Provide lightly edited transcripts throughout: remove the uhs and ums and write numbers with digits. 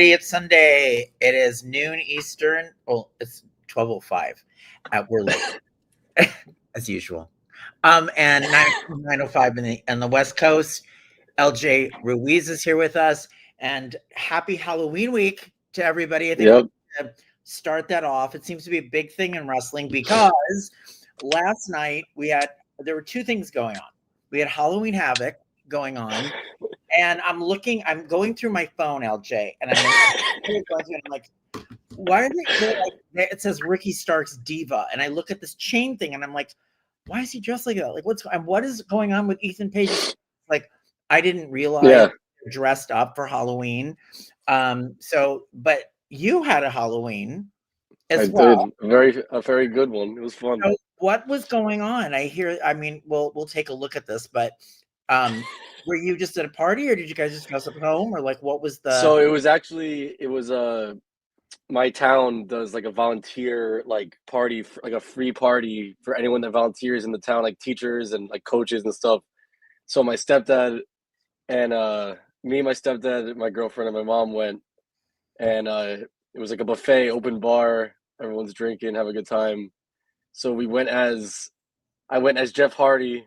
It's Sunday. It is noon Eastern. Well, it's 12:05. We're late, as usual. And 9:05 in the West Coast. LJ Ruiz is here with us. And happy Halloween week to everybody. I think we're going to start that off. It seems to be a big thing in wrestling because last night there were two things going on. We had Halloween Havoc going on. And I'm going through my phone, LJ, and I'm like, why are they like, it says Ricky Stark's Diva, and I look at this chain thing, and I'm like, why is he dressed like that? Like, what is going on with Ethan Page? Like, I didn't realize they're dressed up for Halloween. But you had a Halloween as well. I did a very good one. It was fun. So what was going on? We'll take a look at this, but were you just at a party, or did you guys just dress up at home, or like what was the? So it was my town does like a volunteer like party, like a free party for anyone that volunteers in the town, like teachers and like coaches and stuff. So my stepdad and me, my stepdad, my girlfriend, and my mom went, and it was like a buffet, open bar. Everyone's drinking, have a good time. So I went as Jeff Hardy.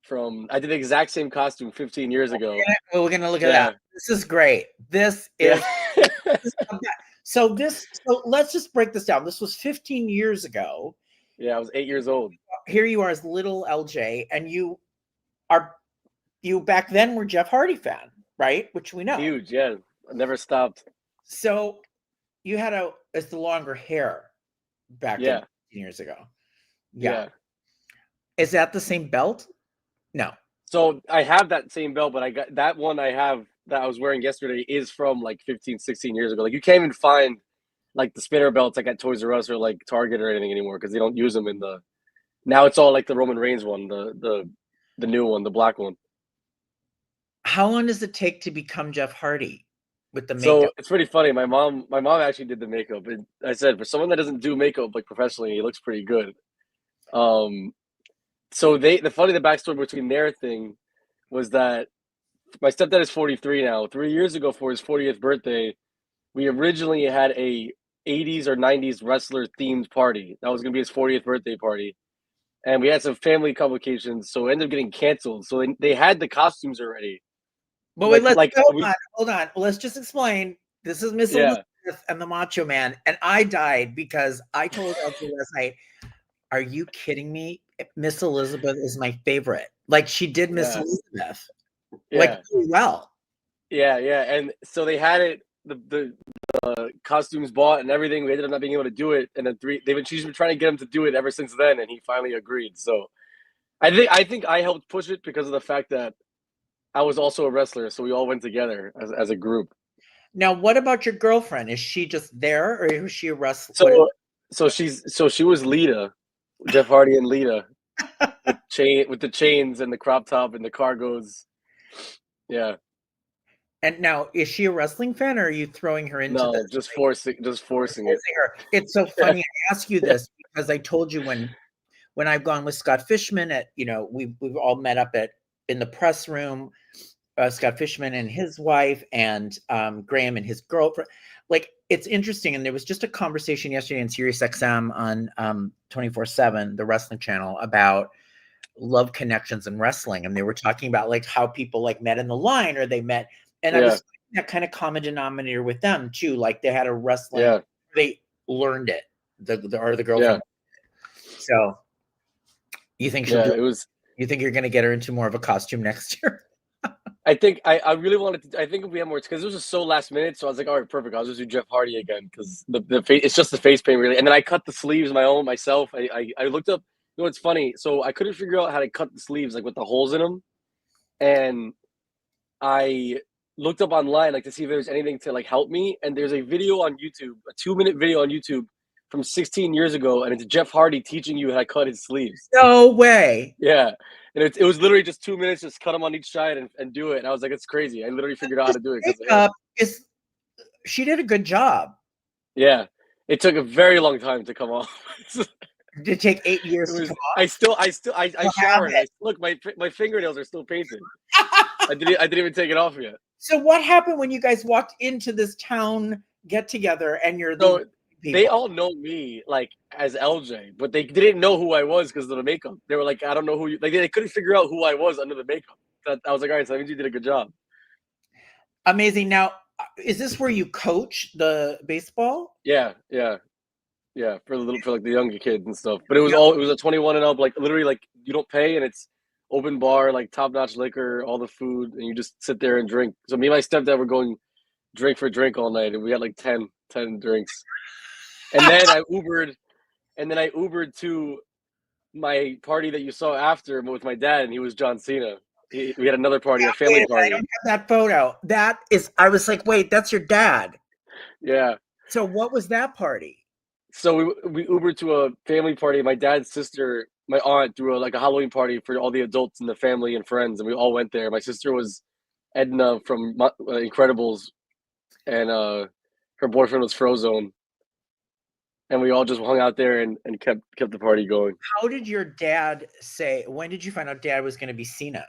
I did the exact same costume 15 years ago. We're gonna look at that. This is great. This is so let's just break this down. This was 15 years ago. Yeah, I was 8 years old. Here you are as little LJ, and you back then were Jeff Hardy fan, right? Which we know. Huge, yeah. I never stopped. So you had it's the longer hair back then 15 years ago. Yeah. Is that the same belt? No. So I have that same belt, but I got that one I have that I was wearing yesterday is from like 15, 16 years ago. Like you can't even find like the spinner belts like at Toys R Us or like Target or anything anymore because they don't use them now it's all like the Roman Reigns one, the new one, the black one. How long does it take to become Jeff Hardy with the makeup? So it's pretty funny. My mom actually did the makeup. And I said for someone that doesn't do makeup like professionally, he looks pretty good. So the backstory between their thing was that my stepdad is 43 now. 3 years ago for his 40th birthday, we originally had a 80s or 90s wrestler themed party. That was going to be his 40th birthday party. And we had some family complications, so it ended up getting canceled. So they had the costumes already. But hold on. Let's just explain. This is Miss Elizabeth and the Macho Man. And I died because I told Elsie last night, are you kidding me? Miss Elizabeth is my favorite. Like she did Miss Elizabeth, like really well. Yeah. And so they had it, the costumes bought and everything. We ended up not being able to do it, and then she's been trying to get him to do it ever since then, and he finally agreed. So I think I helped push it because of the fact that I was also a wrestler, so we all went together as a group. Now, what about your girlfriend? Is she just there, or is she a wrestler? So she was Lita. Jeff Hardy and Lita with the chains and the crop top and the cargos. Yeah. And now, is she a wrestling fan, or are you throwing her into this? Just forcing it. Her. It's so funny. I ask you this because I told you when I've gone with Scott Fishman we've all met up in the press room. Scott Fishman and his wife, and Graham and his girlfriend. Like, it's interesting, and there was just a conversation yesterday in Sirius XM on 24/7, the wrestling channel, about love connections in wrestling, and they were talking about like how people like met in the line, or they met, and I was that kind of common denominator with them too. Like they had a wrestling, they learned it, the girlfriend. So, you think you think you're going to get her into more of a costume next year? I think I really wanted to. I think if we have more, because it was just so last minute. So I was like, all right, perfect. I'll just do Jeff Hardy again because the face, it's just the face paint really. And then I cut the sleeves myself. I looked up. You know, it's funny. So I couldn't figure out how to cut the sleeves like with the holes in them, and I looked up online like to see if there's anything to like help me. And there's a video on YouTube, a 2-minute video on YouTube from 16 years ago, and it's Jeff Hardy teaching you how to cut his sleeves. No way. Yeah. And it was literally just 2 minutes, just cut them on each side and do it. And I was like, it's crazy. I literally figured out how to do it. She did a good job. Yeah. It took a very long time to come off. Did it take 8 years to come off? I showered. Look, my fingernails are still painted. I didn't even take it off yet. So what happened when you guys walked into this town get together and you're the So they people? all know me like as LJ, but they didn't know who I was because of the makeup. They were like, I don't know who you like. They couldn't figure out who I was under the makeup. I was like, all right, so that means you did a good job. Amazing. Now, is this where you coach the baseball? Yeah, yeah, yeah. For like the younger kids and stuff. But it was Yeah. it was a 21 and up. Like literally, like you don't pay and it's open bar, like top notch liquor, all the food, and you just sit there and drink. So me and my stepdad were going drink for drink all night, and we had like 10 drinks. And then I Ubered to my party that you saw after with my dad, and he was John Cena. We had another party, a family Wait, I party. don't have that photo. That is, I was like, wait, that's your dad. Yeah. So what was that party? So we Ubered to a family party. My dad's sister, my aunt, threw a Halloween party for all the adults in the family and friends, and we all went there. My sister was Edna from Incredibles, and her boyfriend was Frozone, and we all just hung out there and kept the party going. How did your dad say? When did you find out dad was going to be Cena?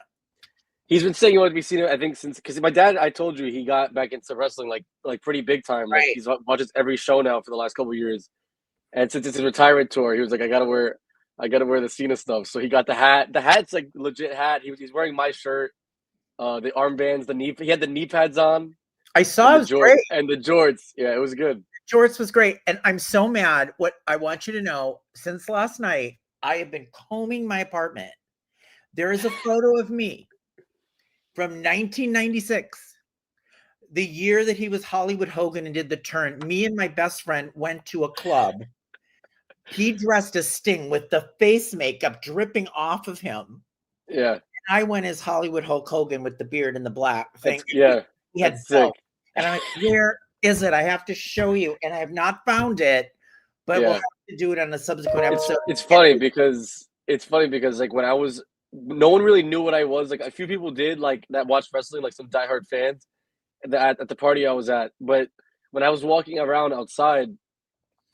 He's been saying he wanted to be Cena, I think, since because my dad, I told you, he got back into wrestling like pretty big time. Like Right. he's watches every show now for the last couple of years. And since it's his retirement tour, he was like, I gotta wear the Cena stuff. So he got the hat. The hat's like legit hat. He's wearing my shirt, the armbands, he had the knee pads on. I saw it was great. And the jorts. Yeah, it was good. Jorts was great. And I'm so mad. What I want you to know, since last night, I have been combing my apartment. There is a photo of me from 1996, the year that he was Hollywood Hogan and did the turn. Me and my best friend went to a club. He dressed as Sting with the face makeup dripping off of him. Yeah. And I went as Hollywood Hulk Hogan with the beard and the black thing. Yeah. He had sick. And I'm like, where is it? I have to show you. And I have not found it, but we'll have to do it on a subsequent episode. It's funny because like when I was, no one really knew what I was. Like a few people did, like that watched wrestling, like some diehard fans at the party I was at. But when I was walking around outside,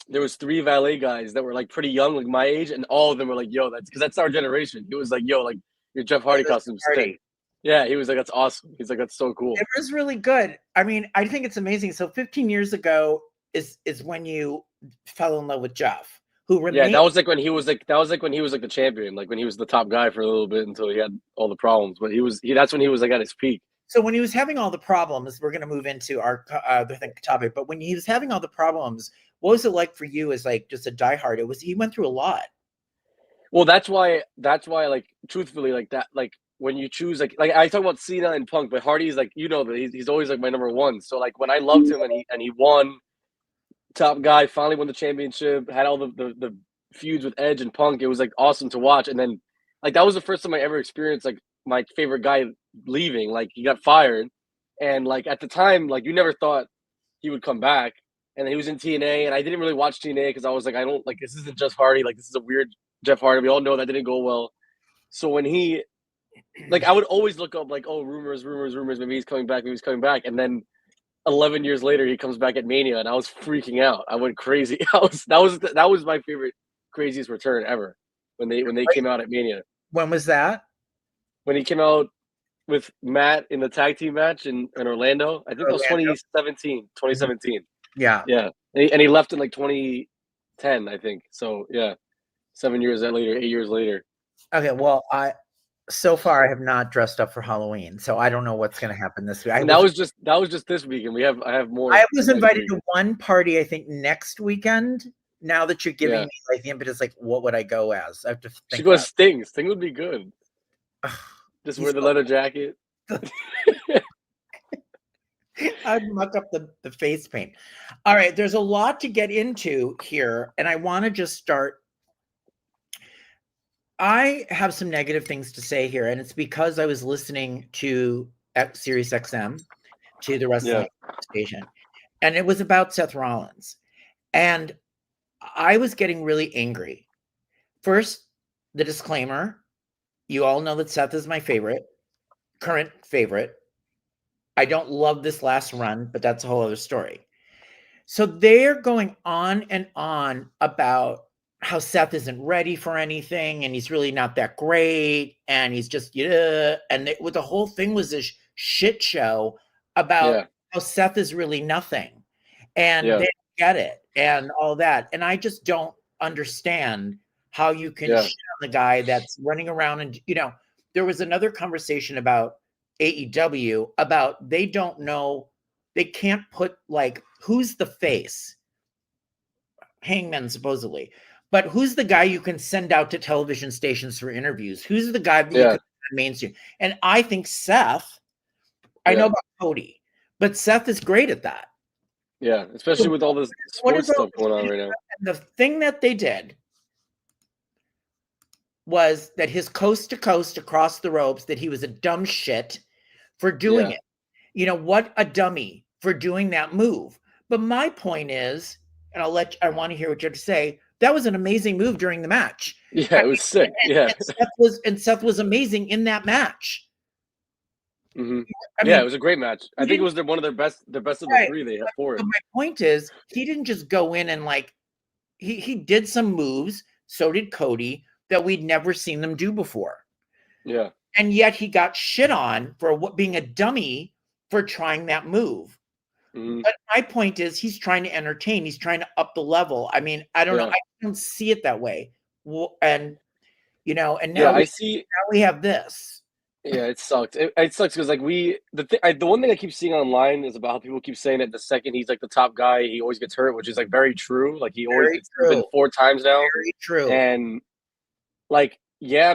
there was 3 valet guys that were like pretty young, like my age, and all of them were like, "Yo, that's our generation." He was like, "Yo, like your Jeff Hardy costume's sick." Yeah, he was like, "That's awesome." He's like, "That's so cool." It was really good. I mean, I think it's amazing. So 15 years ago is when you fell in love with Jeff, who remained. Yeah, that was like when he was like the champion, like when he was the top guy for a little bit until he had all the problems. But that's when he was like at his peak. So when he was having all the problems, we're going to move into our other topic. But when he was having all the problems, what was it like for you as like just a diehard? He went through a lot. Well, that's why, like, truthfully, like that, like when you choose, like I talk about Cena and Punk, but Hardy's like, he's always like my number one. So like when I loved him and he won, top guy, finally won the championship, had all the feuds with Edge and Punk. It was like awesome to watch. And then like that was the first time I ever experienced like my favorite guy leaving. Like he got fired, and like at the time, like you never thought he would come back. And he was in TNA, and I didn't really watch TNA because I was like, I don't like this isn't Jeff Hardy. Like this is a weird Jeff Hardy. We all know that didn't go well. So when he, like, I would always look up like, oh, rumors. Maybe he's coming back. And then 11 years later, he comes back at Mania, and I was freaking out. I went crazy. That was my favorite, craziest return ever when they came out at Mania. When was that? When he came out with Matt in the tag team match in Orlando. I think it was 2017. Yeah. Yeah. And he left in like 2010, I think. So yeah, 8 years later. Okay. Well, so far I have not dressed up for Halloween, so I don't know what's going to happen this week. That was just this week, and I have more. I was invited to one party, I think next weekend. Now that you're giving me like the impetus, like what would I go as? I have to think. She goes Sting. Sting would be good. Just wear the leather jacket. I'd muck up the face paint. All right, there's a lot to get into here, and I want to just start. I have some negative things to say here, and it's because I was listening to Sirius XM, to the wrestling station, and it was about Seth Rollins, and I was getting really angry. First, the disclaimer: you all know that Seth is my current favorite. I don't love this last run, but that's a whole other story. So they're going on and on about how Seth isn't ready for anything, and he's really not that great, and he's just, and the whole thing was this shit show about how Seth is really nothing, and they don't get it, and all that. And I just don't understand how you can shit on the guy that's running around. And there was another conversation about AEW about they don't know, they can't put like who's the face, Hangman supposedly, but who's the guy you can send out to television stations for interviews? Who's the guy that you can mainstream? And I think Seth. I know about Cody, but Seth is great at that. Yeah, especially with all this sports stuff going on right now. The thing that they did was that his coast to coast across the ropes, that he was a dumb shit for doing it. What a dummy for doing that move. But my point is, and I want to hear what you have to say, that was an amazing move during the match. Yeah, it was sick. And Seth was amazing in that match. Mm-hmm. It was a great match. I think it was one of their best of the three they had for it. But my point is, he didn't just go in and he did some moves, so did Cody, that we'd never seen them do before. Yeah. And yet he got shit on for being a dummy for trying that move. Mm-hmm. But my point is, he's trying to entertain. He's trying to up the level. I mean, I don't know. I don't see it that way. And and now we have this. Yeah, it sucked. It sucks because the one thing I keep seeing online is about how people keep saying that the second he's like the top guy, he always gets hurt, which is like very true. Like it's been 4 times now. Very true. And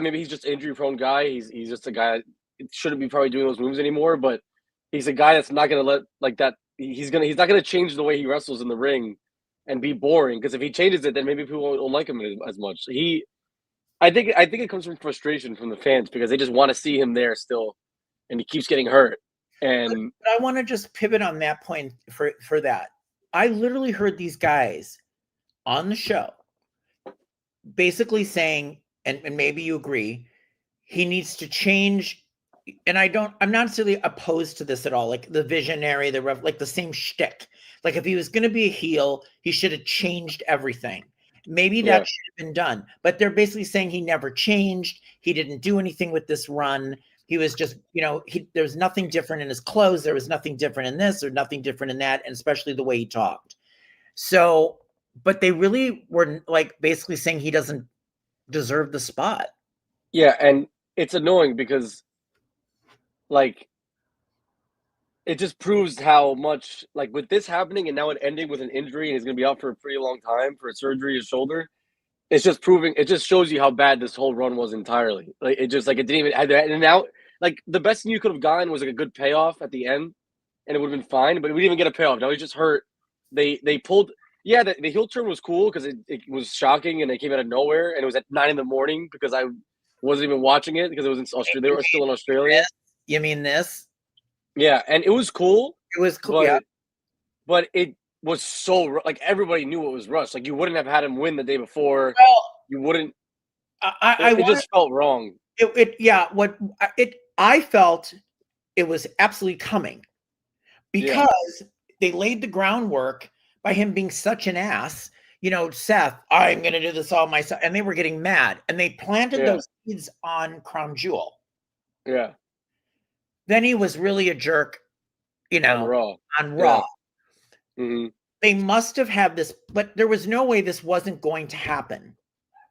maybe he's just injury prone guy. He's just a guy that shouldn't be probably doing those moves anymore. But he's a guy that's not gonna let like that. He's not gonna change the way he wrestles in the ring and be boring. Because if he changes it, then maybe people won't like him as much. I think it comes from frustration from the fans because they just want to see him there still, and he keeps getting hurt. And but I want to just pivot on that point for that. I literally heard these guys on the show basically saying, and maybe you agree, he needs to change. And I'm not necessarily opposed to this at all. Like the visionary, like the same shtick. Like if he was going to be a heel, he should have changed everything. Maybe that should have been done, but they're basically saying he never changed. He didn't do anything with this run. He was just, there's nothing different in his clothes. There was nothing different in this or nothing different in that. And especially the way he talked. So, but they really were like basically saying he doesn't deserve the spot. Yeah. And it's annoying because it just proves how much, with this happening and now it ending with an injury and he's going to be out for a pretty long time for a surgery, his shoulder. It just shows you how bad this whole run was entirely. It didn't even have that. And now, the best thing you could have gotten was a good payoff at the end and it would have been fine, but we didn't even get a payoff. Now he's just hurt. They pulled, the heel turn was cool because it was shocking and it came out of nowhere and it was at 9 a.m. because I wasn't even watching it because it was in Australia. They were still in Australia. You mean this? Yeah, and it was cool. It was cool, but it was so everybody knew it was rushed. You wouldn't have had him win the day before. Well, you wouldn't. It just felt wrong. I felt it was absolutely coming because they laid the groundwork by him being such an ass. Seth, I'm going to do this all myself, and they were getting mad, and they planted those seeds on Crown Jewel. Yeah. Then he was really a jerk, on Raw. Yeah. Mm-hmm. They must have had this, but there was no way this wasn't going to happen.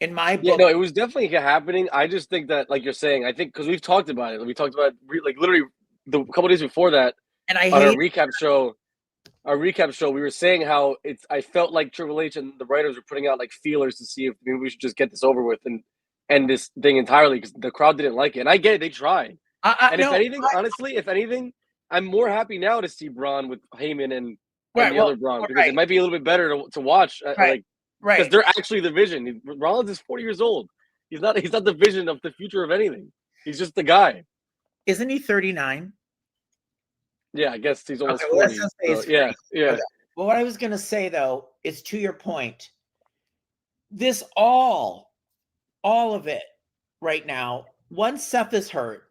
In my book. Yeah, no, it was definitely happening. I just think that, like you're saying, I think because we've talked about it. We talked about literally the couple days before that. And on our recap show, we were saying how I felt like Triple H and the writers were putting out feelers to see if maybe we should just get this over with and end this thing entirely because the crowd didn't like it. And I get it, they tried. If anything, I'm more happy now to see Braun with Heyman and the other Braun because it might be a little bit better to watch. Right. Because they're actually the vision. Rollins is 40 years old. He's not the vision of the future of anything. He's just the guy. Isn't he 39? Yeah, I guess he's almost 40. So, yeah. Okay. Well, what I was going to say, though, is to your point, this all of it right now, once Seth is hurt,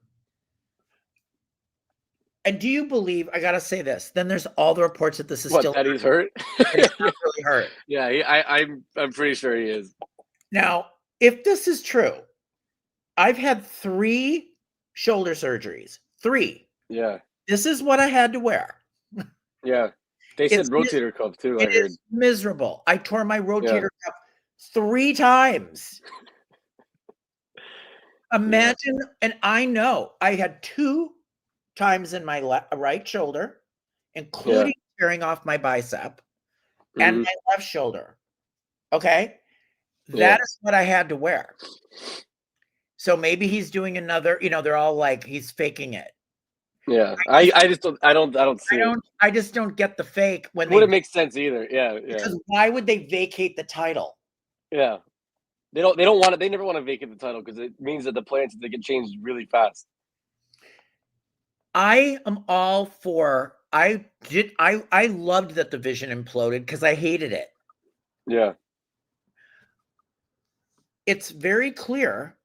and do you believe, I got to say this, then there's all the reports that this is still that he's hurt? He's not really hurt. Yeah, I'm pretty sure he is. Now, if this is true, I've had 3 shoulder surgeries. 3. Yeah. This is what I had to wear. Yeah. They said rotator cuff too, I heard. It is miserable. I tore my rotator cuff 3 times. Imagine, and I know I had 2 times in my right shoulder, including tearing off my bicep and my left shoulder. Okay? That is what I had to wear. So maybe he's doing another, they're all like, he's faking it. Yeah. I just don't see it. I just don't get the fake when it wouldn't make sense either. Yeah. Because why would they vacate the title? Yeah. They don't want it. They never want to vacate the title because it means that the plans they get changed really fast. I am all for. I loved that the Vision imploded because I hated it. Yeah. It's very clear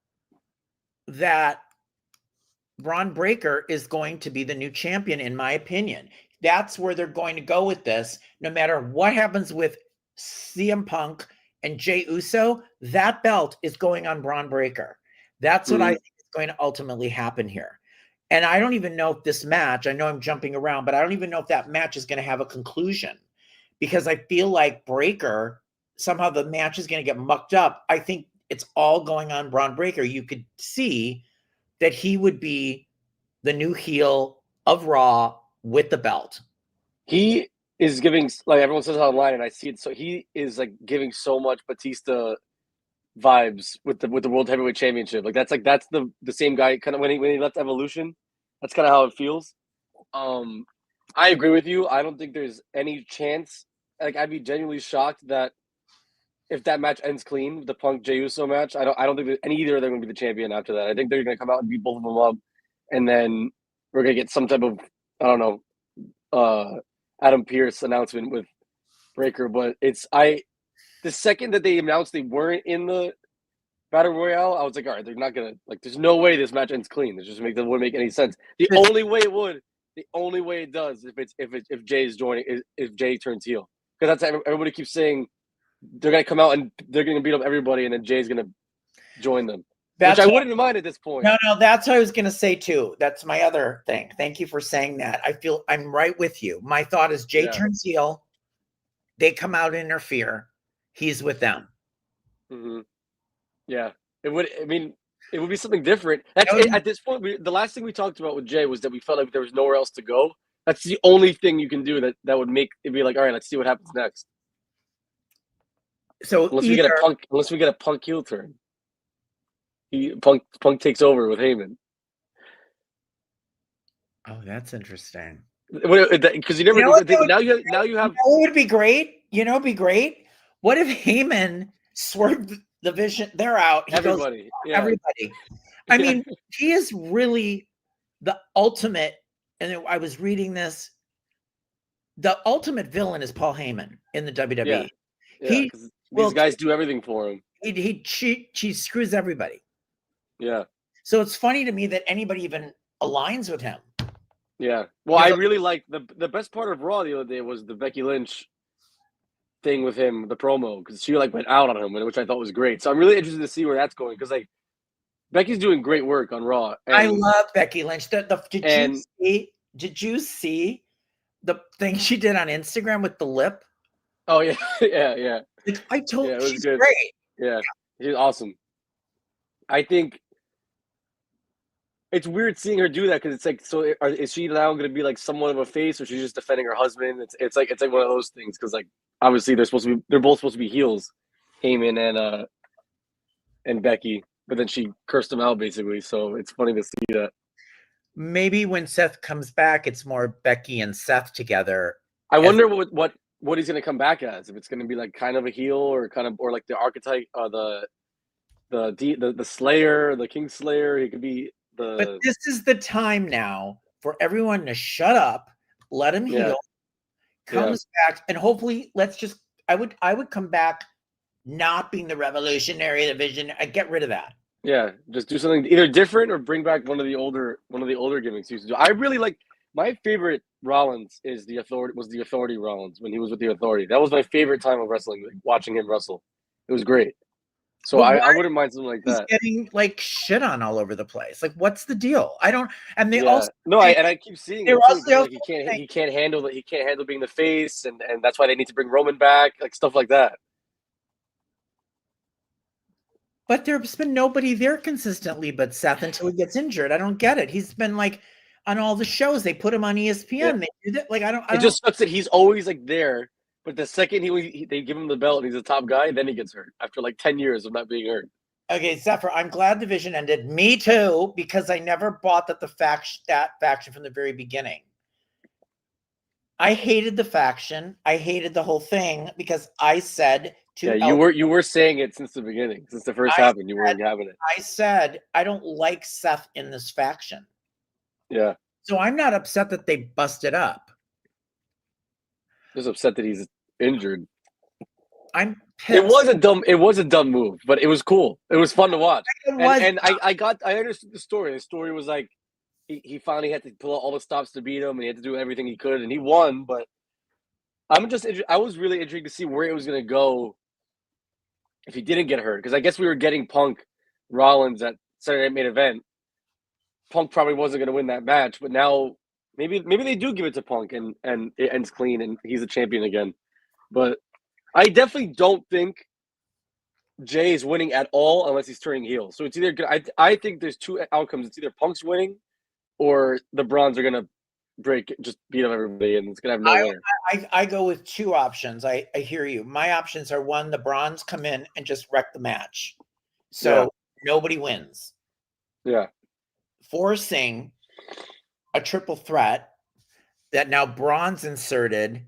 that Braun Breaker is going to be the new champion, in my opinion. That's where they're going to go with this. No matter what happens with CM Punk and Jey Uso, that belt is going on Braun Breaker. That's what I think is going to ultimately happen here. And I don't even know if this match, I know I'm jumping around, but I don't even know if that match is going to have a conclusion because I feel like Breaker, somehow the match is going to get mucked up. I think it's all going on Braun Breaker. You could see that he would be the new heel of Raw with the belt. He is giving, like everyone says online, and I see it. So he is like giving so much Batista vibes with the World Heavyweight Championship. Like that's the same guy kind of when he left Evolution. That's kind of how it feels. I agree with you. I don't think there's any chance. Like I'd be genuinely shocked that if that match ends clean, the Punk Jey Uso match, I don't think either of them are going to be the champion after that. I think they're going to come out and beat both of them up, and then we're going to get some type of Adam Pearce announcement with Breaker. But the second that they announced they weren't in the Battle Royale, I was like, all right, they're not going to there's no way this match ends clean. It wouldn't make any sense. The only way it does if Jay is joining if Jay turns heel, because that's everybody keeps saying. They're going to come out and they're going to beat up everybody, and then Jay's going to join them. Which I wouldn't mind at this point. No, that's what I was going to say too. That's my other thing. Thank you for saying that. I feel I'm right with you. My thought is Jay turns heel. They come out and interfere. He's with them. Mm-hmm. Yeah. It would be something different. At this point, the last thing we talked about with Jay was that we felt like there was nowhere else to go. That's the only thing you can do that would make it be like, all right, let's see what happens next. So unless we get a Punk heel turn, Punk takes over with Heyman. Oh, that's interesting. Because you never now you have. It would be great. It'd be great. What if Heyman swerved the Vision? They're out. Everybody. I mean, he is really the ultimate. And I was reading this. The ultimate villain is Paul Heyman in the WWE. Yeah. These guys do everything for him. He screws everybody. Yeah. So it's funny to me that anybody even aligns with him. Yeah. Well, I really like the best part of Raw the other day was the Becky Lynch thing with him, the promo, because she went out on him, which I thought was great. So I'm really interested to see where that's going because Becky's doing great work on Raw. I love Becky Lynch. Did you see the thing she did on Instagram with the lip? Oh yeah, yeah. I told you, she's good. Great. Yeah, she's awesome. I think it's weird seeing her do that because it's like, so is she now going to be like somewhat of a face, or she's just defending her husband? It's like one of those things because obviously they're both supposed to be heels, Heyman and Becky, but then she cursed them out basically. So it's funny to see that. Maybe when Seth comes back, it's more Becky and Seth together. I wonder what he's going to come back as. If it's going to be like kind of a heel or like the archetype, the Slayer, the King Slayer. He could be the. But this is the time now for everyone to shut up, let him heal, comes back, and hopefully I would come back not being the revolutionary division. I get rid of that. Yeah, just do something either different or bring back one of the older gimmicks he used to do. I really like. My favorite Rollins was the Authority Rollins when he was with the Authority. That was my favorite time of wrestling, watching him wrestle. It was great. So But I wouldn't mind something like he's that. getting like shit on all over the place. Like, what's the deal? I don't. And they Yeah. also No, I keep seeing they it were too. also, They're like he can't handle it. He can't handle being the face, and that's why they need to bring Roman back, like stuff like that. but there's been nobody there consistently but Seth until he gets injured. I don't get it. He's been like on all the shows. They put him on Yeah. ESPN. They do that. Like, I It don't. just sucks that he's always like there, but the second they give him the belt and he's a top guy, then he gets hurt after like 10 years of not being hurt. Okay, Zephyr, I'm glad division ended. Me too, because I never bought that faction from the very beginning. I hated the faction. I hated the whole thing because I said to Yeah, you were saying it since the beginning, since the first happened. You weren't having it. I said I don't like Seth in this faction. Yeah. So I'm not upset that they busted up. Just upset that he's injured. I'm pissed. It was a dumb move, but it was cool. It was fun to watch. And I understood the story. The story was like he finally had to pull out all the stops to beat him, and he had to do everything he could, and he won. But I was really intrigued to see where it was going to go if he didn't get hurt, because I guess we were getting Punk Rollins at Saturday Night Main Event. Punk probably wasn't going to win that match, but now maybe they do give it to Punk and it ends clean and he's a champion again. But I definitely don't think Jey is winning at all unless he's turning heel. So it's either I think there's two outcomes. It's either Punk's winning or the Brawns are gonna just beat up everybody, and it's gonna have no winner. I go with two options. I hear you. My options are one, the Brawns come in and just wreck the match, so nobody wins. Yeah, forcing a triple threat that now Braun's inserted.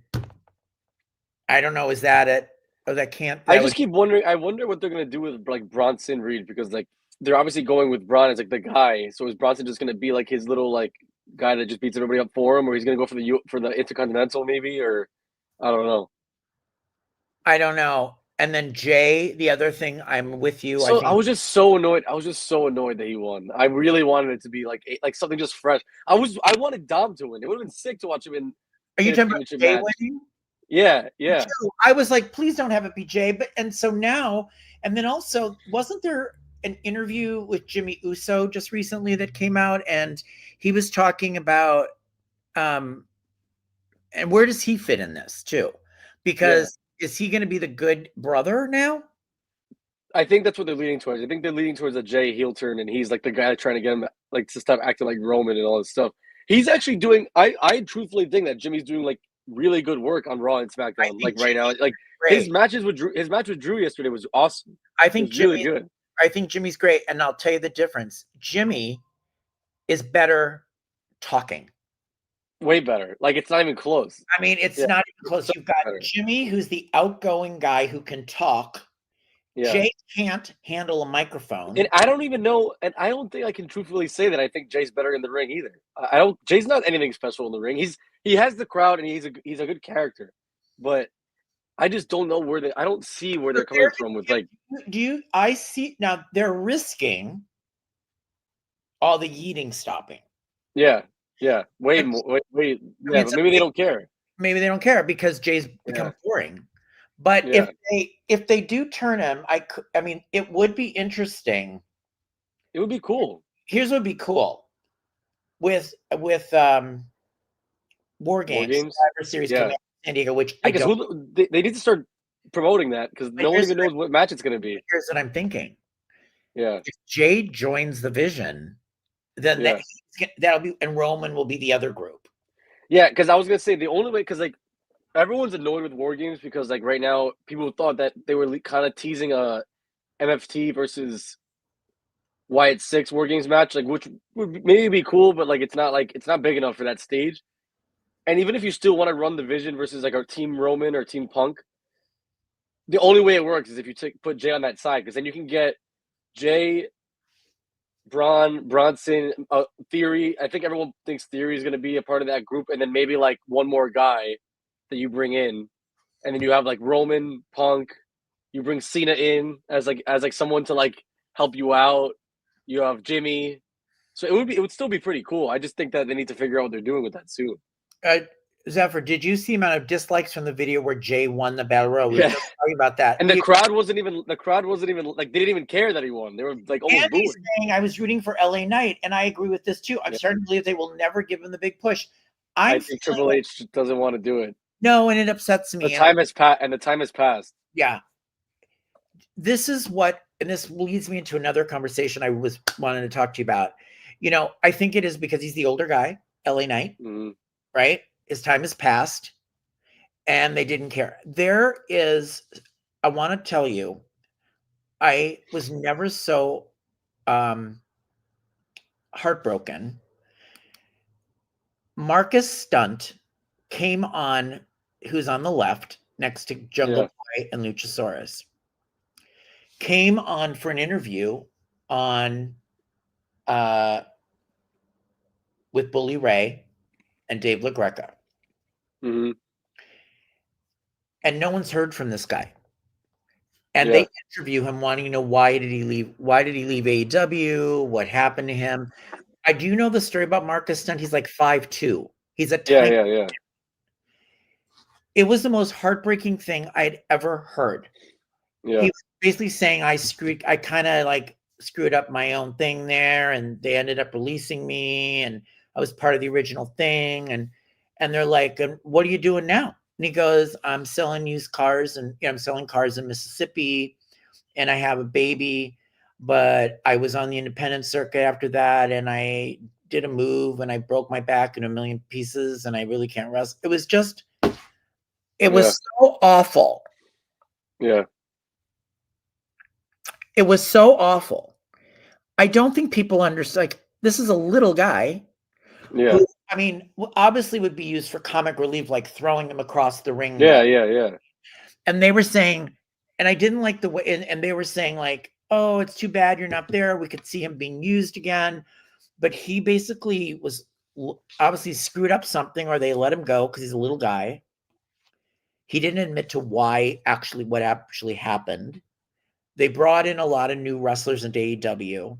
I don't know. Is that it? Oh, that can't. I just keep wondering. I wonder what they're gonna do with like Bronson Reed, because like they're obviously going with Braun as like the guy. So is Bronson just gonna be like his little like guy that just beats everybody up for him, or he's gonna go for the Intercontinental maybe, or I don't know. I don't know. And then Jey, the other thing, I'm with you. So I was just so annoyed. I was just so annoyed that he won. I really wanted it to be like something just fresh. I wanted Dom to win. It would have been sick to watch him in. Are you talking about Jey winning? Yeah. I was like, please don't have it be Jey. But and so now, and then also, wasn't there an interview with Jimmy Uso just recently that came out, and he was talking about, and where does he fit in this too? Because is he going to be the good brother now? I think that's what they're leaning towards. I think they're leaning towards a Jey heel turn, and he's like the guy trying to get him like to stop acting like Roman and all this stuff. He's actually doing. I truthfully think that Jimmy's doing like really good work on Raw and SmackDown. Like right now, like his match with Drew yesterday was awesome. I think really good. I think Jimmy's great, and I'll tell you the difference. Jimmy is better talking. Way better. Like it's not even close. I mean, it's not even close. You've got Jimmy, who's the outgoing guy who can talk. Yeah. Jey can't handle a microphone. And I don't even know, and I don't think I can truthfully say that I think Jey's better in the ring either. Jey's not anything special in the ring. He has the crowd and he's a good character. But I just don't know I don't see where they're coming from with like I see now they're risking all the yeeting stopping. Yeah. Way more. But maybe they don't care. Maybe they don't care because Jey's become boring. But if they do turn him, I mean, it would be interesting. It would be cool. Here's what would be cool with War Games Survivor Series coming out in San Diego, which they need to start promoting that because no one even knows what match it's going to be. Here's what I'm thinking. Yeah, if Jey joins the Vision, then that'll be, and Roman will be the other group. Yeah, because I was going to say the only way, because like. Everyone's annoyed with War Games because, like, right now, people thought that they were kind of teasing a MFT versus Wyatt 6 War Games match, like, which would maybe be cool, but, like, it's not big enough for that stage. And even if you still want to run the Vision versus, like, our Team Roman or Team Punk, the only way it works is if you put Jey on that side, because then you can get Jey, Bronson, Theory. I think everyone thinks Theory is going to be a part of that group, and then maybe, like, one more guy that you bring in, and then you have like Roman, Punk, you bring Cena in as someone to like help you out. You have Jimmy, so it would still be pretty cool. I just think that they need to figure out what they're doing with that soon. Zephyr, did you see the amount of dislikes from the video where Jey won the battle royal? We Yeah. were just talking about that. And the crowd wasn't even like, they didn't even care that he won. They were like almost booing. Saying I was rooting for LA Knight, and I agree with this too. I'm starting to believe they will never give him the big push. I think Triple H doesn't want to do it. No, and it upsets me. The time has passed. Yeah. This is what, and this leads me into another conversation I was wanting to talk to you about. You know, I think it is because he's the older guy, LA Knight, right? His time has passed, and they didn't care. I want to tell you, I was never so heartbroken. Marcus Stunt came on, who's on the left next to Jungle Boy and Luchasaurus, came on for an interview on with Bully Ray and Dave LaGreca. And no one's heard from this guy. And they interview him wanting to know why did he leave AEW? What happened to him? I do know the story about Marcus Stunt. He's like 5'2". He's a tiny. It was the most heartbreaking thing I'd ever heard. He was basically saying I kind of like screwed up my own thing there, and they ended up releasing me, and I was part of the original thing, and they're like, what are you doing now? And he goes, I'm selling used cars, and I'm selling cars in Mississippi, and I have a baby, but I was on the independent circuit after that, and I did a move, and I broke my back in a million pieces, and I really can't wrestle. It was just, it was so awful. Yeah. It was so awful. I don't think people understand. Like, this is a little guy. Yeah. Who, I mean, obviously would be used for comic relief, like throwing him across the ring. Yeah. And they were saying, and I didn't like the way, and they were saying like, oh, it's too bad you're not there. We could see him being used again. But he basically was obviously screwed up something, or they let him go because he's a little guy. He didn't admit to what actually happened. They brought in a lot of new wrestlers into AEW.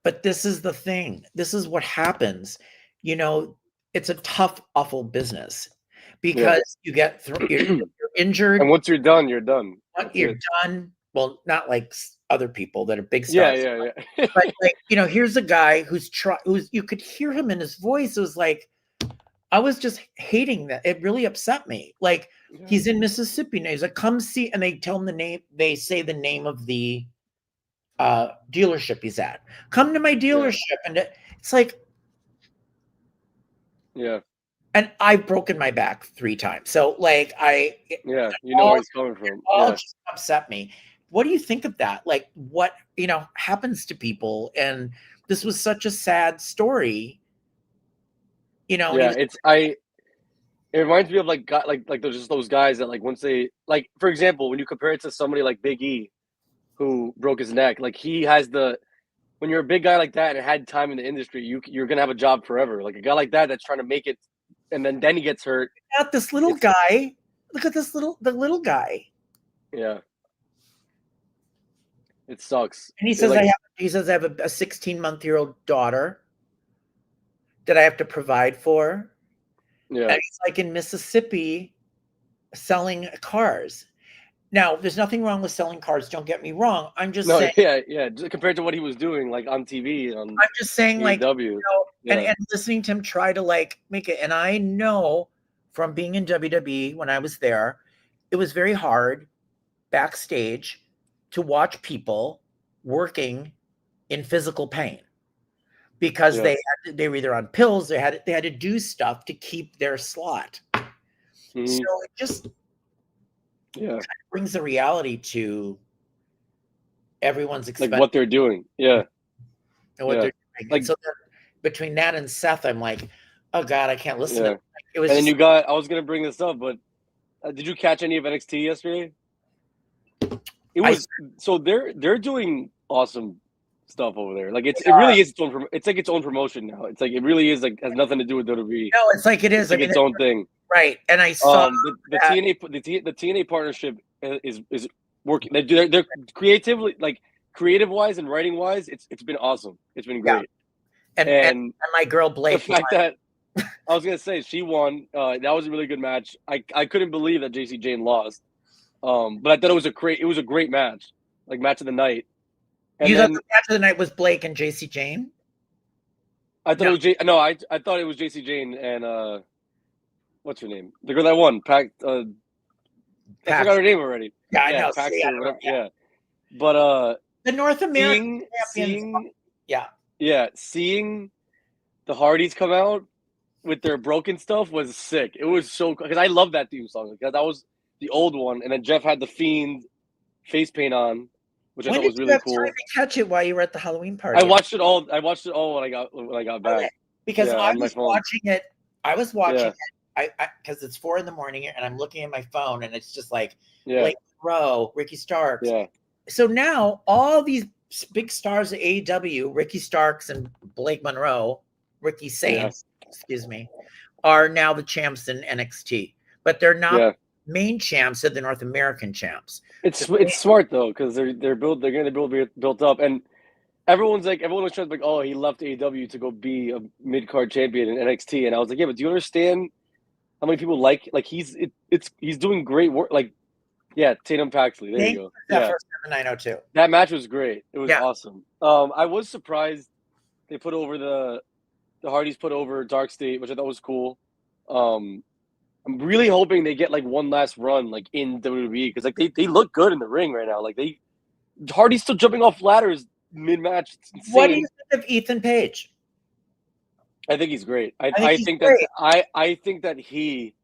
But this is the thing. This is what happens. You know, it's a tough, awful business because you get you're injured. And once you're done, you're done. You're done. Well, not like other people that are big stars. Yeah. But like, here's a guy who's you could hear him in his voice. It was like, I was just hating that. It really upset me. Like, he's in Mississippi now. He's like, come see, and they tell him the name. They say the name of the dealership he's at. Come to my dealership, and it's like, And I've broken my back 3 times, so like you know where he's coming from. All just upset me. What do you think of that? Like, what happens to people? And this was such a sad story. It reminds me of like those guys that like once they like, for example, when you compare it to somebody like Big E, who broke his neck, like he has when you're a big guy like that and had time in the industry, you're gonna have a job forever. Like a guy like that that's trying to make it, and then he gets hurt. Not this little guy. Look at the little guy. Yeah, it sucks. And he says I have a 16-month-old daughter that I have to provide for. Yeah. And he's like in Mississippi selling cars. Now, there's nothing wrong with selling cars. Don't get me wrong. I'm just saying. Yeah. Just compared to what he was doing, like on TV. I'm just saying, AEW. And listening to him try to like make it. And I know from being in WWE when I was there, it was very hard backstage to watch people working in physical pain. Because they were either on pills, they had to do stuff to keep their slot. So it just kind of brings the reality to everyone's expense. Like what they're doing. Yeah. And what they're doing. Like, and so then, between that and Seth, I'm like, oh God, I can't listen to it. It was and then I was gonna bring this up, but did you catch any of NXT yesterday? It was so they're doing awesome stuff over there. Like it really is its own promotion now. It's like it really is like has nothing to do with WWE. No, it's like it is like its own thing. Right. And I saw the TNA partnership is working. They're creatively, like creative wise and writing wise, it's been awesome. It's been great. And my girl Blake, the fact that I was gonna say she won. That was a really good match. I couldn't believe that JC Jane lost. But I thought it was a great match, like match of the night. And You thought then the match of the night was Blake and JC Jane? I thought I thought it was JC Jane and what's her name? The girl that won. I forgot her name already. Yeah, I Yeah, know. Paxton, See, I don't know. whatever. Yeah. But The North American champions. seeing the Hardys come out with their broken stuff was sick. It was so because I love that theme song because that was the old one, and then Jeff had the Fiend face paint on, which I thought was really cool. Time to catch it while you were at the Halloween party? I watched it all when I got back. Okay. Because Yeah, I on my was phone. watching it. I was watching Yeah. it. Because it's 4 a.m. and I'm looking at my phone and it's just like Yeah, Blake Monroe, Ricky Starks. yeah, So now all these big stars of AEW, Ricky Starks and Blake Monroe, Ricky Saints, excuse me, are now the champs in NXT. But they're not main champs, they're the North American champs. It's smart though because they're going to be built up, and everyone was trying to like, oh, he left AEW to go be a mid card champion in NXT, and I was like, yeah, but do you understand how many people like he's doing great work, like. Yeah, Tatum Paxley. There you go. That first 902. That match was great. It was awesome. I was surprised they put over the Hardys put over Dark State, which I thought was cool. I'm really hoping they get like one last run like in WWE because like they look good in the ring right now. Like Hardy's still jumping off ladders mid match. What do you think of Ethan Page? I think he's great. I think that he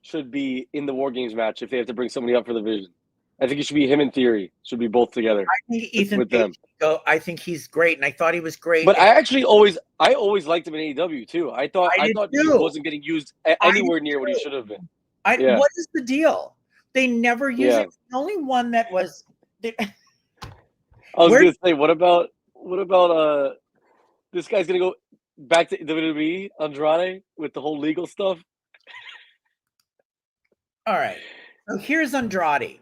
should be in the War Games match if they have to bring somebody up for the division. I think it should be him and Theory. Should be both together. I think Ethan Page. I think he's great, and I thought he was great. But I always liked him in AEW too. I thought he wasn't getting used anywhere near what he should have been. What is the deal? They never used it. The only one that was. I was going to say, what about this guy's going to go back to WWE, Andrade, with the whole legal stuff? All right. So here's Andrade.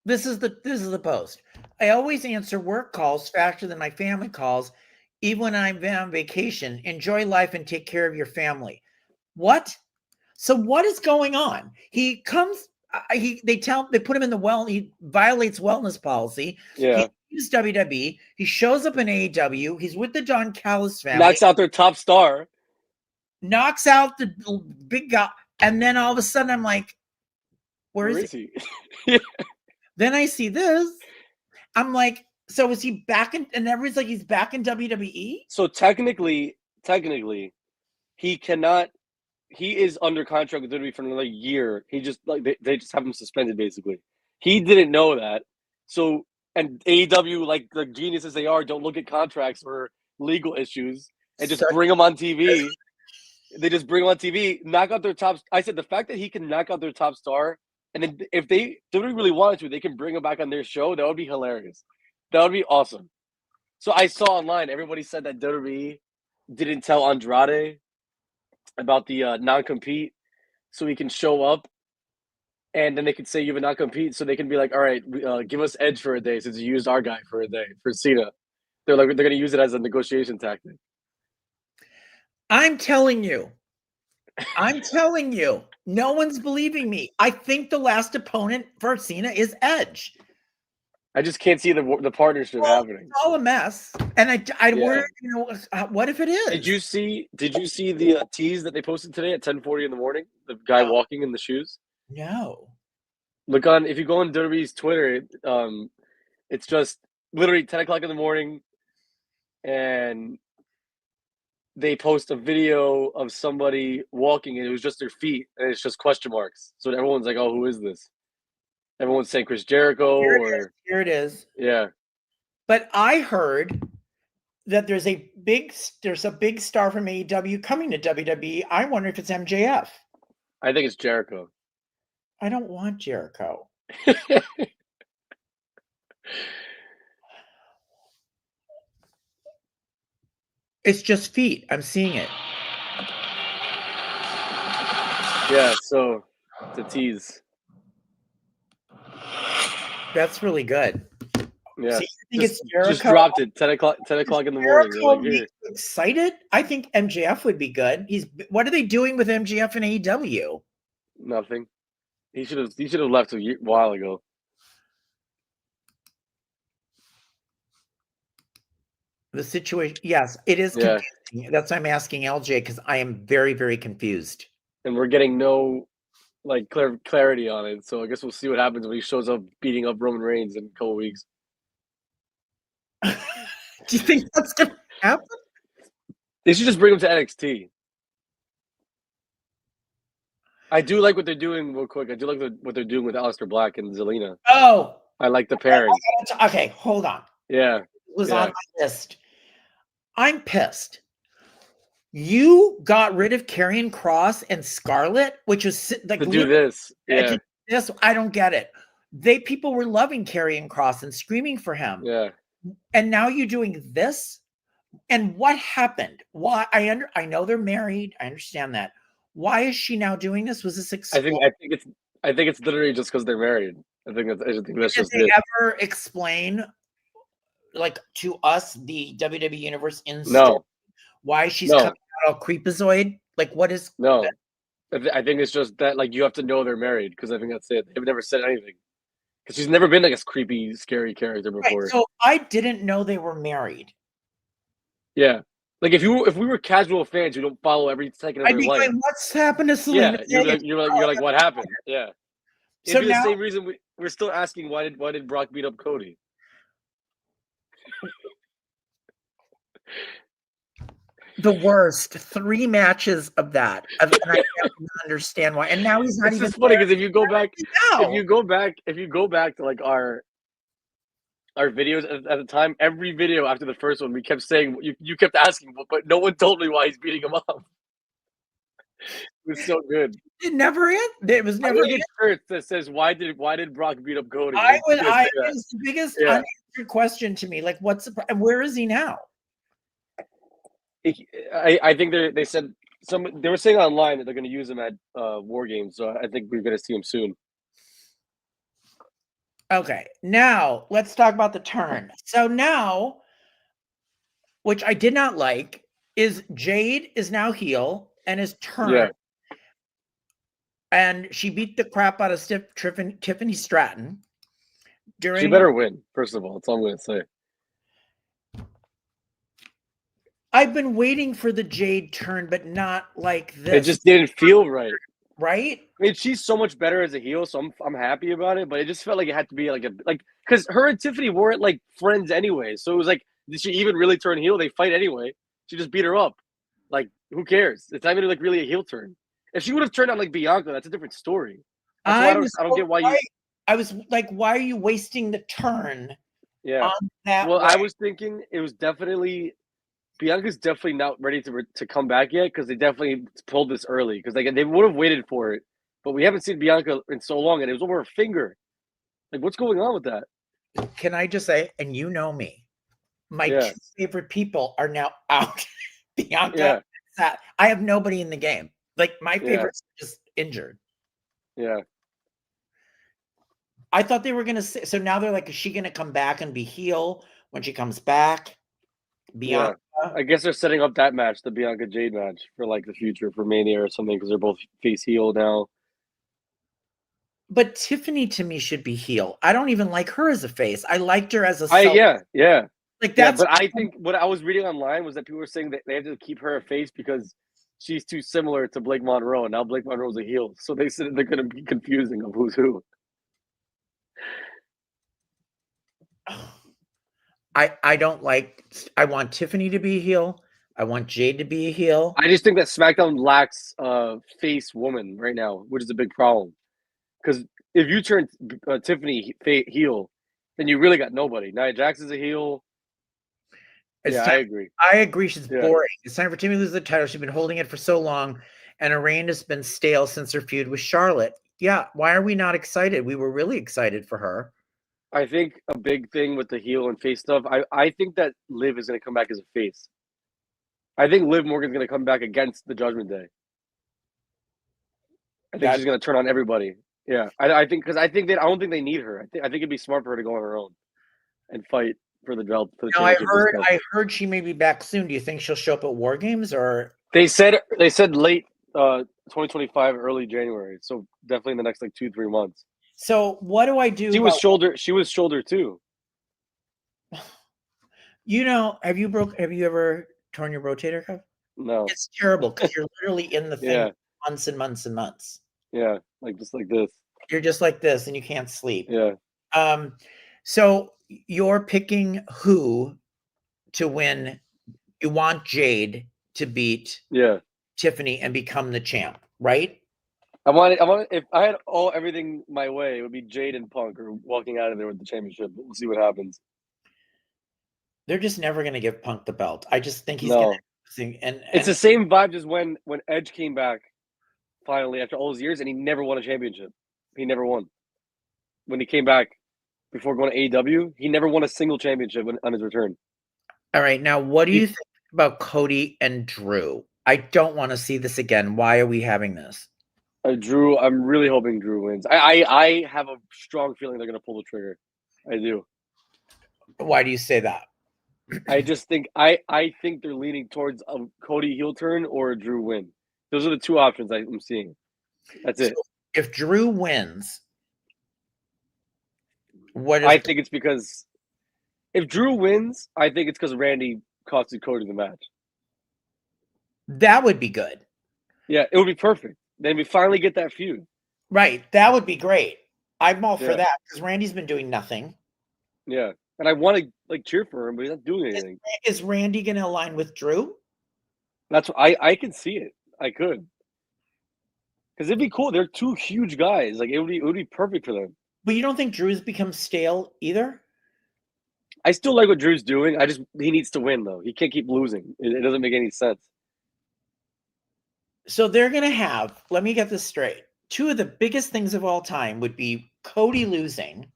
This is the post. I always answer work calls faster than my family calls, even when I'm on vacation. Enjoy life and take care of your family. What? So what is going on? He comes. They put him in the he violates wellness policy. Yeah. He leaves WWE. He shows up in AEW. He's with the Don Callis family. Knocks out their top star. Knocks out the big guy, and then all of a sudden I'm like, where is he? Then I see this. I'm like, so is he back in? And everybody's like, he's back in WWE. So technically, he cannot. He is under contract with WWE for another year. He just they just have him suspended basically. He didn't know that. So and AEW, like the geniuses they are, don't look at contracts or legal issues and just bring them on TV. They just bring them on TV, knock out their top. I said the fact that he can knock out their top star. And then if they really wanted to, they can bring him back on their show. That would be hilarious. That would be awesome. So I saw online, everybody said that WWE didn't tell Andrade about the non-compete so he can show up. And then they could say you have a non-compete so they can be like, all right, give us Edge for a day since you used our guy for a day, for Cena. They're going to use it as a negotiation tactic. I'm telling you. No one's believing me. I think the last opponent for Cena is Edge. I just can't see the partnership happening. It's all a mess, and I wonder, what if it is? Did you see the tease that they posted today at 10:40 in the morning? The guy walking in the shoes. No. Look if you go on WWE's Twitter, it's just literally 10 o'clock in the morning, and they post a video of somebody walking, and it was just their feet, and it's just question marks. So everyone's like, "Oh, who is this?" Everyone's saying Chris Jericho Here it is. Yeah. But I heard that there's a big star from AEW coming to WWE. I wonder if it's MJF. I think it's Jericho. I don't want Jericho. It's just feet. I'm seeing it. Yeah, so it's a tease. That's really good. Yeah, so you think it's Jericho? Just dropped it 10 o'clock in the morning. Jericho meets excited? I think MJF would be good. What are they doing with MJF and AEW? Nothing. He should have left a while ago. The situation, yes, it is Yeah. confusing. That's why I'm asking LJ, because I am very, very confused. And we're getting no like clarity on it. So I guess we'll see what happens when he shows up beating up Roman Reigns in a couple weeks. Do you think that's gonna happen? They should just bring him to NXT. I do like what they're doing real quick. I do like what they're doing with Aleister Black and Zelina. Oh, I like the pairing. okay, hold on. Yeah. It was on my list. I'm pissed. You got rid of Karrion Kross and Scarlett, which was like to do this. Yeah. This I don't get it. People were loving Karrion Kross and screaming for him. Yeah. And now you're doing this? And what happened? Why? I know they're married. I understand that. Why is she now doing this? Was this I think it's literally just because they're married. I think that's just Did they ever explain, like, to us, the WWE universe why she's coming out all creepazoid? Like, what is that? I think it's just that, like, you have to know they're married, because I think that's it. They've never said anything, because she's never been like a creepy, scary character before. Right, so I didn't know they were married. Yeah, like if we were casual fans who don't follow every second of their life, going, what's happened to Selena? Yeah, you're like, what happened? Yeah. So now, the same reason we're still asking why did Brock beat up Cody? The worst 3 matches of that, and I can't understand why. And now he's not even. It's funny because if you go back to like our videos at the time, every video after the first one, we kept saying you kept asking, but no one told me why he's beating him up. It was so good. It never ended. It was never. It shirts that says why did Brock beat up Cody? It's the biggest unanswered question to me. Like, where is he now? I think they said they were saying online that they're going to use him at War Games, so I think we're going to see him soon. Okay, now let's talk about the turn. So now, which I did not like, is Jade is now heel and is turned. Yeah. And she beat the crap out of Tiffany Stratton. She better win, first of all. That's all I'm going to say. I've been waiting for the Jade turn, but not like this. It just didn't feel right. Right? I mean, she's so much better as a heel, so I'm happy about it. But it just felt like it had to be like because her and Tiffany weren't like friends anyway. So it was like, did she even really turn heel? They fight anyway. She just beat her up. Like, who cares? It's not even like really a heel turn. If she would have turned out like Bianca, that's a different story. I don't get why you. I was like, why are you wasting the turn? Yeah. On that well, I was thinking it was definitely. Bianca's definitely not ready to come back yet, because they definitely pulled this early, because they would have waited for it, but we haven't seen Bianca in so long, and it was over her finger. Like, what's going on with that? Can I just say, and you know me, my 2 favorite people are now out. Bianca, I have nobody in the game. Like, my favorites are just injured. Yeah. I thought they were gonna say, so now they're like, is she gonna come back and be heel when she comes back? Bianca. Yeah. I guess they're setting up that match, the Bianca Jade match, for like the future, for Mania or something, because they're both face heel now. But Tiffany to me should be heel. I don't even like her as a face. I liked her as a yeah. Like, that's but I think what I was reading online was that people were saying that they have to keep her a face because she's too similar to Blake Monroe, and now Blake Monroe's a heel. So they said they're gonna be confusing of who's who. I don't like. I want Tiffany to be a heel. I want Jade to be a heel. I just think that SmackDown lacks a face woman right now, which is a big problem. Because if you turn Tiffany heel, then you really got nobody. Nia Jax is a heel. I agree. I agree. She's boring. It's time for Tiffany to lose the title. She's been holding it for so long, and her reign has been stale since her feud with Charlotte. Yeah, why are we not excited? We were really excited for her. I think a big thing with the heel and face stuff, I think that Liv is going to come back as a face. I think Liv Morgan's going to come back against the Judgment Day. I think she's going to turn on everybody. Yeah, I think, because I don't think they need her. I think it'd be smart for her to go on her own and fight for the belt. For the No, I championship. heard she may be back soon. Do you think she'll show up at War Games or? They said late 2025, early January. So definitely in the next like 2-3 months. So what do I do? She was shoulder too. You know, have you ever torn your rotator cuff? No. It's terrible because you're literally in the thing months and months and months. Yeah, like just like this. You're just like this and you can't sleep. Yeah. So you're picking who to win. You want Jade to beat Tiffany and become the champ, right? I want if I had everything my way, it would be Jade and Punk or walking out of there with the championship. But we'll see what happens. They're just never going to give Punk the belt. I just think he's going to. And it's the same vibe as when Edge came back finally after all those years, and he never won a championship. He never won. When he came back before going to AEW, he never won a single championship on his return. All right, now what do you think about Cody and Drew? I don't want to see this again. Why are we having this? Drew, I'm really hoping Drew wins. I have a strong feeling they're going to pull the trigger. I do. Why do you say that? I just think I think they're leaning towards a Cody heel turn or a Drew win. Those are the two options I'm seeing. That's it. If Drew wins, I think it's because if Drew wins, I think it's because Randy costed Cody the match. That would be good. Yeah, it would be perfect. Then we finally get that feud. Right. That would be great. I'm all for that because Randy's been doing nothing. Yeah. And I want to cheer for him, but he's not doing anything. Is Randy going to align with Drew? That's what I can see it. I could. Because it'd be cool. They're two huge guys. Like it would be perfect for them. But you don't think Drew's become stale either? I still like what Drew's doing. He needs to win though. He can't keep losing. It doesn't make any sense. So they're going to have, let me get this straight. Two of the biggest things of all time would be Cody losing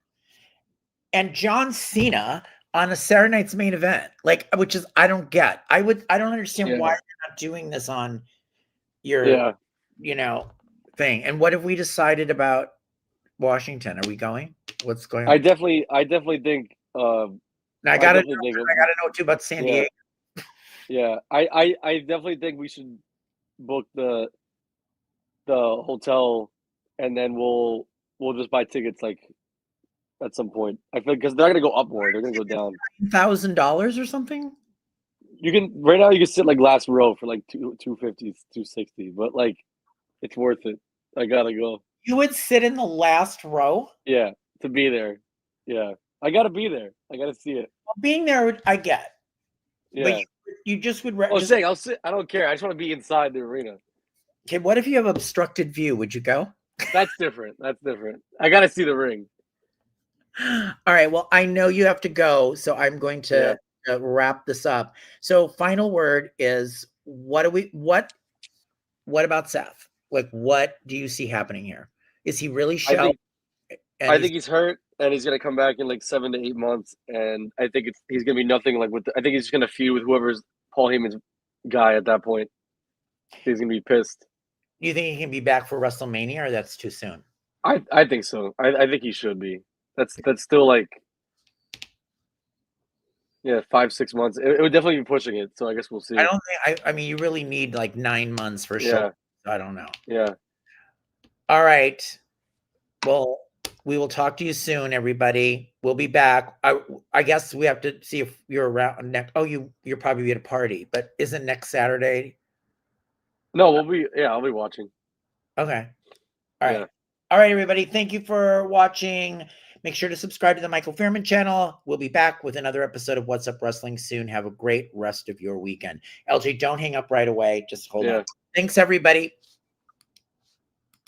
and John Cena on a Saturday Night's Main Event, which is I don't get. I don't understand why you're not doing this on your thing. And what have we decided about Washington? Are we going? What's going on? I definitely think. I gotta know too about San Diego. Yeah, I definitely think we should book the hotel, and then we'll just buy tickets at some point. I feel because they're not gonna go up more; they're gonna go down. $1,000 or something. You can right now. You can sit last row for $250, $260, but it's worth it. I gotta go. You would sit in the last row. Yeah, to be there. Yeah, I gotta be there. I gotta see it. Well, being there, I get. Yeah. But you just would. I'll sit. I don't care. I just want to be inside the arena. Okay, what if you have obstructed view? Would you go? That's different. I gotta see the ring. All right. Well, I know you have to go, so I'm going to wrap this up. So, final word is what about Seth? What do you see happening here? Is he really shell? I think he's hurt, and he's gonna come back in 7 to 8 months, and I think he's gonna be nothing I think he's gonna feud with whoever's Paul Heyman's guy at that point. He's gonna be pissed. Do you think he can be back for WrestleMania, or that's too soon? I think so. I think he should be. That's still 5-6 months. It would definitely be pushing it. So I guess we'll see. I don't think. I mean, you really need 9 months for sure. I don't know. Yeah. All right. Well, we will talk to you soon, everybody. We'll be back. I guess we have to see if you're around next. Oh, you're probably at a party, but isn't next Saturday? No, I'll be watching. Okay. All right. Yeah. All right, everybody. Thank you for watching. Make sure to subscribe to the Michael Fairman channel. We'll be back with another episode of What's Up Wrestling soon. Have a great rest of your weekend. LJ, don't hang up right away. Just hold on. Thanks, everybody.